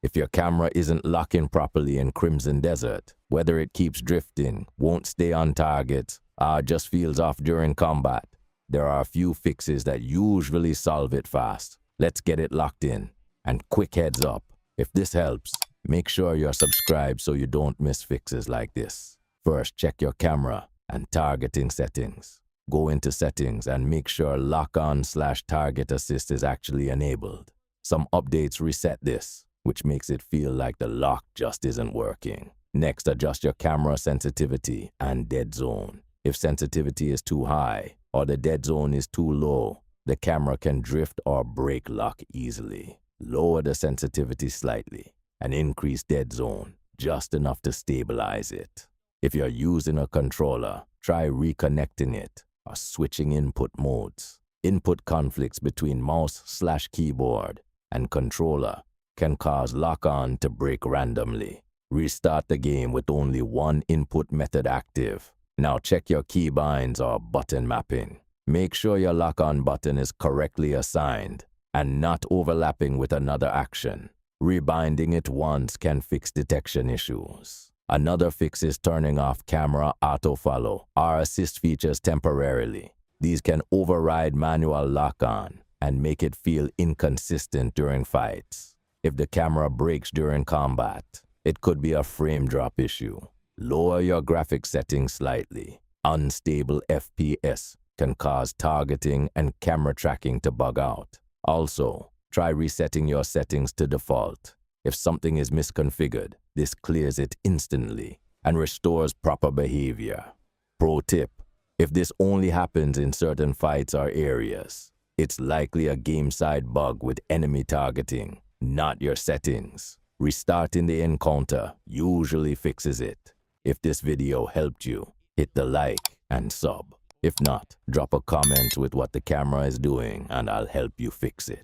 If your camera isn't locking properly in Crimson Desert, whether it keeps drifting, won't stay on target, or just feels off during combat, there are a few fixes that usually solve it fast. Let's get it locked in. And quick heads up, if this helps, make sure you're subscribed so you don't miss fixes like this. First, check your camera and targeting settings. Go into settings and make sure lock-on/target assist is actually enabled. Some updates reset this, which makes it feel like the lock just isn't working. Next, adjust your camera sensitivity and dead zone. If sensitivity is too high or the dead zone is too low, the camera can drift or break lock easily. Lower the sensitivity slightly and increase dead zone, just enough to stabilize it. If you're using a controller, try reconnecting it or switching input modes. Input conflicts between mouse/keyboard and controller can cause lock-on to break randomly. Restart the game with only one input method active. Now check your keybinds or button mapping. Make sure your lock-on button is correctly assigned and not overlapping with another action. Rebinding it once can fix detection issues. Another fix is turning off camera autofollow or assist features temporarily. These can override manual lock-on and make it feel inconsistent during fights. If the camera breaks during combat, it could be a frame drop issue. Lower your graphics settings slightly. Unstable FPS can cause targeting and camera tracking to bug out. Also, try resetting your settings to default. If something is misconfigured, this clears it instantly and restores proper behavior. Pro tip: if this only happens in certain fights or areas, it's likely a game-side bug with enemy targeting, not your settings. Restarting the encounter usually fixes it. If this video helped you, hit the like and sub. If not, drop a comment with what the camera is doing and I'll help you fix it.